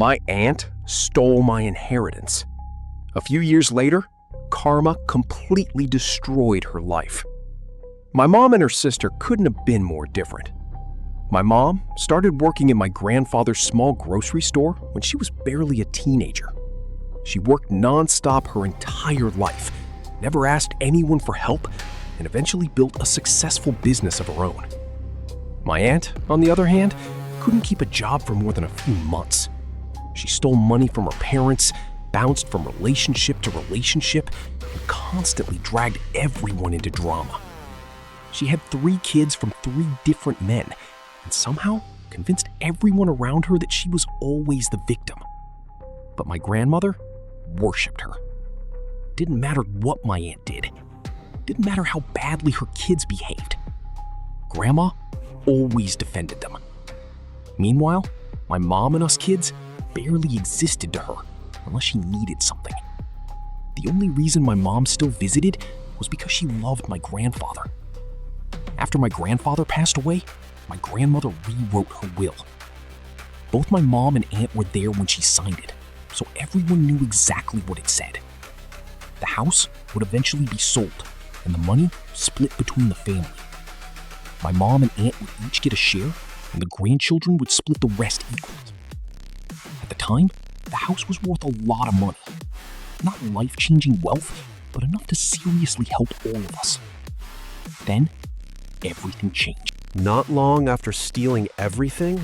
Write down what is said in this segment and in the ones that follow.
My aunt stole my inheritance. A few years later, karma completely destroyed her life. My mom and her sister couldn't have been more different. My mom started working in my grandfather's small grocery store when she was barely a teenager. She worked nonstop her entire life, never asked anyone for help, and eventually built a successful business of her own. My aunt, on the other hand, couldn't keep a job for more than a few months. She stole money from her parents, bounced from relationship to relationship, and constantly dragged everyone into drama. She had 3 kids from 3 different men, and somehow convinced everyone around her that she was always the victim. But my grandmother worshipped her. Didn't matter what my aunt did. Didn't matter how badly her kids behaved. Grandma always defended them. Meanwhile, my mom and us kids barely existed to her unless she needed something. The only reason my mom still visited was because she loved my grandfather. After my grandfather passed away, my grandmother rewrote her will. Both my mom and aunt were there when she signed it, so everyone knew exactly what it said. The house would eventually be sold, and the money split between the family. My mom and aunt would each get a share, and the grandchildren would split the rest equally. At the time, the house was worth a lot of money. Not life-changing wealth, but enough to seriously help all of us. Then, everything changed. Not long after stealing everything,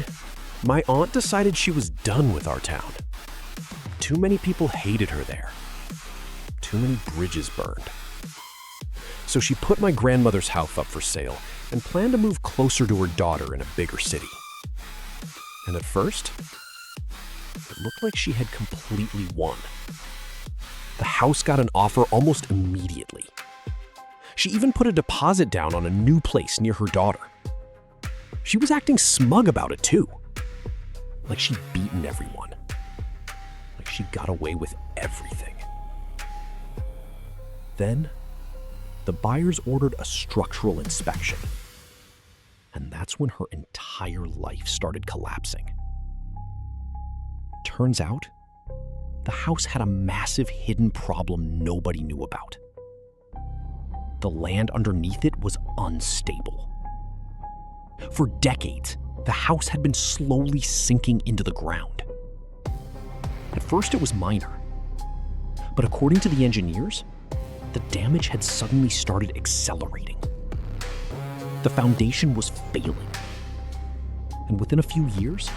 my aunt decided she was done with our town. Too many people hated her there. Too many bridges burned. So she put my grandmother's house up for sale and planned to move closer to her daughter in a bigger city. And at first, it looked like she had completely won. The house got an offer almost immediately. She even put a deposit down on a new place near her daughter. She was acting smug about it too. Like she'd beaten everyone. Like she got away with everything. Then, the buyers ordered a structural inspection. And that's when her entire life started collapsing. Turns out, the house had a massive hidden problem nobody knew about. The land underneath it was unstable. For decades, the house had been slowly sinking into the ground. At first it was minor, but according to the engineers, the damage had suddenly started accelerating. The foundation was failing. And within a few years,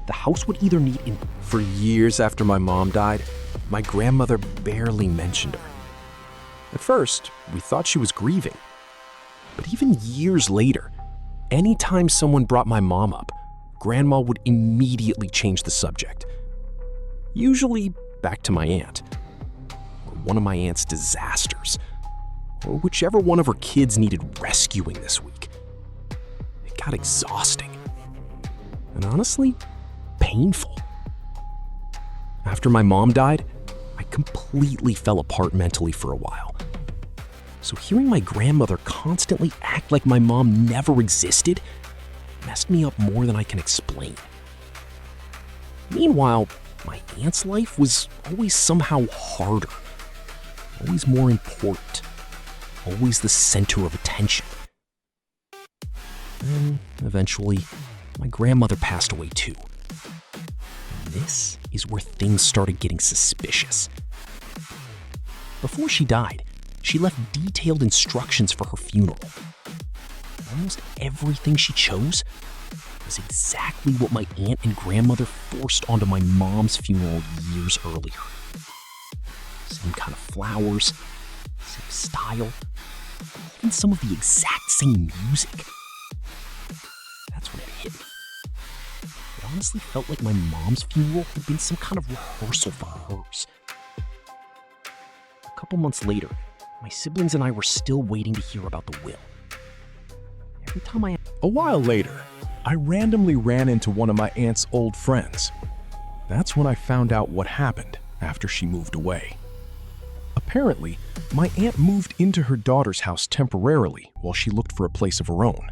the house would either need... For years after my mom died, my grandmother barely mentioned her. At first, we thought she was grieving. But even years later, anytime someone brought my mom up, Grandma would immediately change the subject. Usually back to my aunt, or one of my aunt's disasters, or whichever one of her kids needed rescuing this week. It got exhausting. And honestly, painful. After my mom died, I completely fell apart mentally for a while. So hearing my grandmother constantly act like my mom never existed messed me up more than I can explain. Meanwhile, my aunt's life was always somehow harder, always more important, always the center of attention. And eventually, my grandmother passed away too. And this is where things started getting suspicious. Before she died, she left detailed instructions for her funeral. Almost everything she chose was exactly what my aunt and grandmother forced onto my mom's funeral years earlier. Same kind of flowers, same style, even some of the exact same music. That's when it hit me. It honestly felt like my mom's funeral had been some kind of rehearsal for hers. A couple months later, my siblings and I were still waiting to hear about the will. Every time A while later, I randomly ran into one of my aunt's old friends. That's when I found out what happened after she moved away. Apparently, my aunt moved into her daughter's house temporarily while she looked for a place of her own.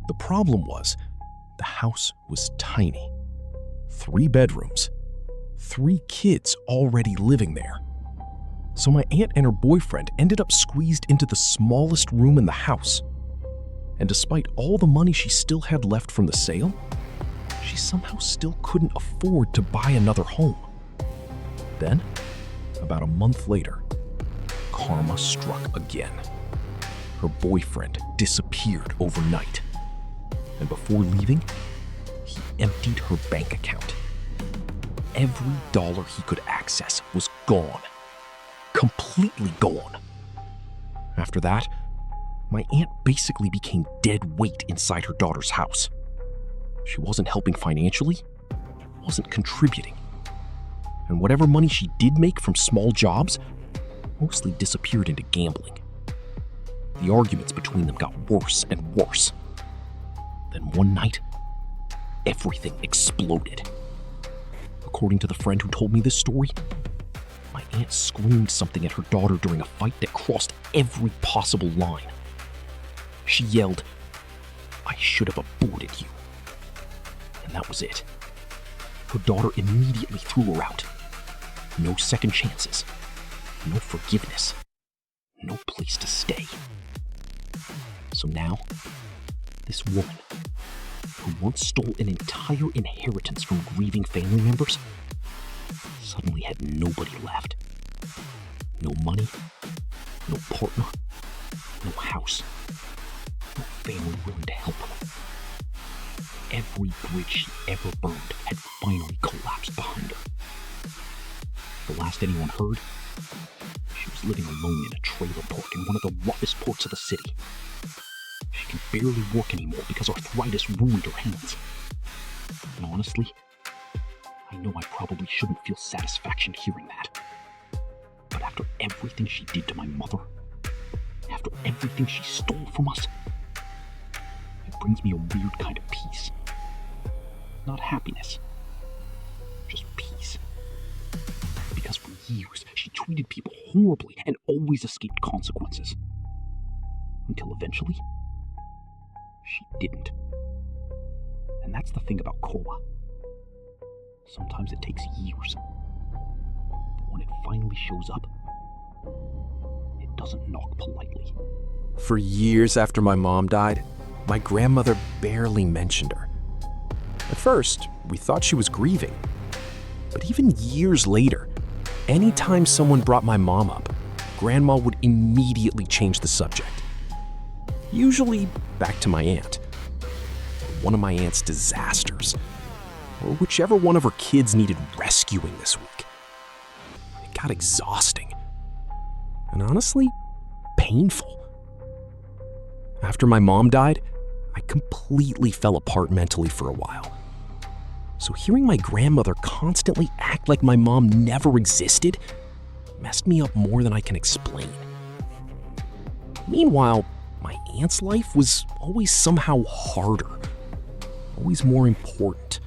The problem was, the house was tiny. 3 bedrooms, 3 kids already living there. So my aunt and her boyfriend ended up squeezed into the smallest room in the house. And despite all the money she still had left from the sale, she somehow still couldn't afford to buy another home. Then, about a month later, karma struck again. Her boyfriend disappeared overnight. And before leaving, he emptied her bank account. Every dollar he could access was gone. Completely gone. After that, my aunt basically became dead weight inside her daughter's house. She wasn't helping financially, wasn't contributing. And whatever money she did make from small jobs mostly disappeared into gambling. The arguments between them got worse and worse. Then one night, everything exploded. According to the friend who told me this story, my aunt screamed something at her daughter during a fight that crossed every possible line. She yelled, "I should have aborted you." And that was it. Her daughter immediately threw her out. No second chances, no forgiveness, no place to stay. So now, this woman, who once stole an entire inheritance from grieving family members, suddenly had nobody left. No money, no partner, no house, no family willing to help her. Every bridge she ever burned had finally collapsed behind her. The last anyone heard, she was living alone in a trailer park in one of the roughest parts of the city. She can barely work anymore because arthritis ruined her hands. And honestly, I know I probably shouldn't feel satisfaction hearing that. But after everything she did to my mother, after everything she stole from us, it brings me a weird kind of peace. Not happiness, just peace. Because for years, she treated people horribly and always escaped consequences. Until eventually, she didn't. And that's the thing about karma. Sometimes it takes years. But when it finally shows up, it doesn't knock politely. For years after my mom died, my grandmother barely mentioned her. At first, we thought she was grieving. But even years later, anytime someone brought my mom up, Grandma would immediately change the subject. Usually back to my aunt. One of my aunt's disasters. Or whichever one of her kids needed rescuing this week. It got exhausting. And honestly, painful. After my mom died, I completely fell apart mentally for a while. So hearing my grandmother constantly act like my mom never existed messed me up more than I can explain. Meanwhile, my aunt's life was always somehow harder, always more important,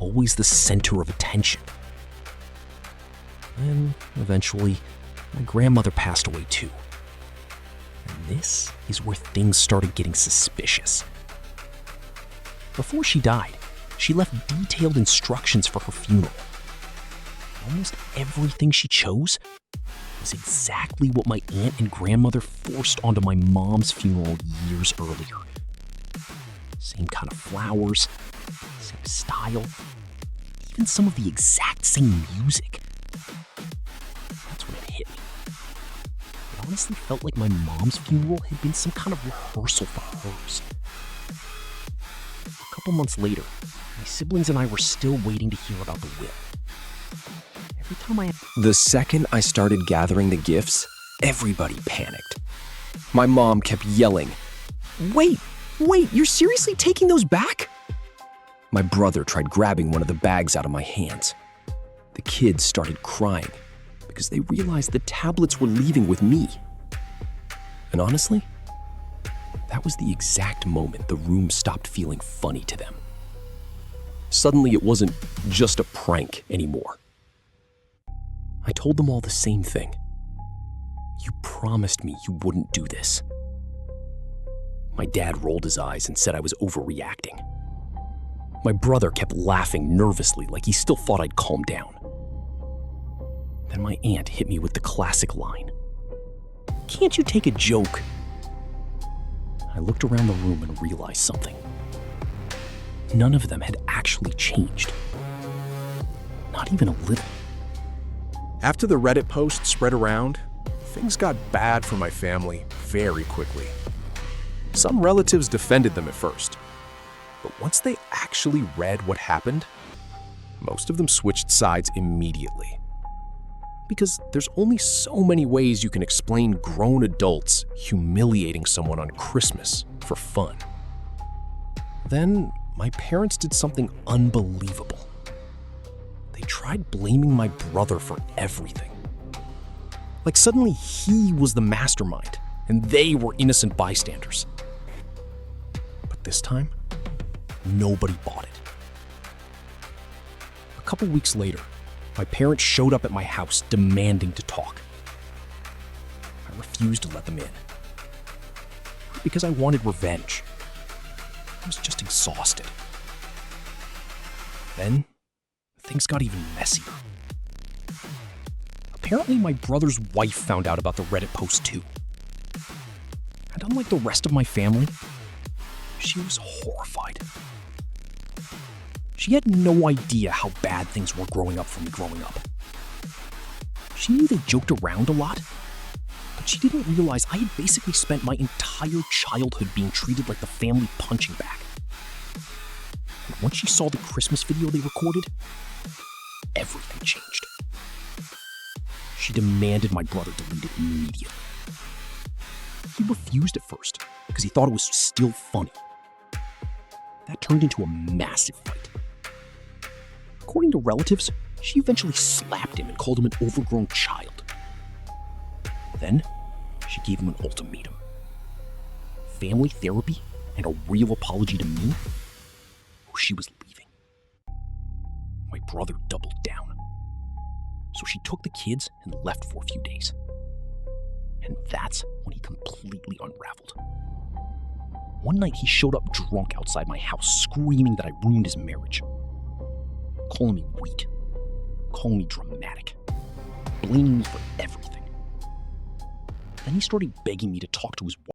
always the center of attention. And eventually, my grandmother passed away too. And this is where things started getting suspicious. Before she died, she left detailed instructions for her funeral. Almost everything she chose was exactly what my aunt and grandmother forced onto my mom's funeral years earlier. Same kind of flowers, same style, even some of the exact same music. That's when it hit me. It honestly felt like my mom's funeral had been some kind of rehearsal for hers. A couple months later, my siblings and I were still waiting to hear about the will. Every time The second I started gathering the gifts, everybody panicked. My mom kept yelling, Wait, you're seriously taking those back?" My brother tried grabbing one of the bags out of my hands. The kids started crying because they realized the tablets were leaving with me. And honestly, that was the exact moment the room stopped feeling funny to them. Suddenly, it wasn't just a prank anymore. I told them all the same thing. You promised me you wouldn't do this. My dad rolled his eyes and said I was overreacting. My brother kept laughing nervously like he still thought I'd calm down. Then my aunt hit me with the classic line, "Can't you take a joke?" I looked around the room and realized something. None of them had actually changed. Not even a little. After the Reddit post spread around, things got bad for my family very quickly. Some relatives defended them at first, but once they actually read what happened, most of them switched sides immediately. Because there's only so many ways you can explain grown adults humiliating someone on Christmas for fun. Then my parents did something unbelievable. They tried blaming my brother for everything. Like suddenly he was the mastermind and they were innocent bystanders. But this time, nobody bought it. A couple weeks later, my parents showed up at my house demanding to talk. I refused to let them in. Not because I wanted revenge. I was just exhausted. Then, things got even messier. Apparently, my brother's wife found out about the Reddit post too. And unlike the rest of my family, she was horrified. She had no idea how bad things were growing up for me growing up. She knew they joked around a lot, but she didn't realize I had basically spent my entire childhood being treated like the family punching bag. And once she saw the Christmas video they recorded, everything changed. She demanded my brother delete it immediately. He refused at first because he thought it was still funny. That turned into a massive fight. According to relatives, she eventually slapped him and called him an overgrown child. Then, she gave him an ultimatum. Family therapy and a real apology to me, or she was leaving. My brother doubled down. So she took the kids and left for a few days. And that's when he completely unraveled. One night he showed up drunk outside my house, screaming that I ruined his marriage. Calling me weak, calling me dramatic, blaming me for everything. Then he started begging me to talk to his wife.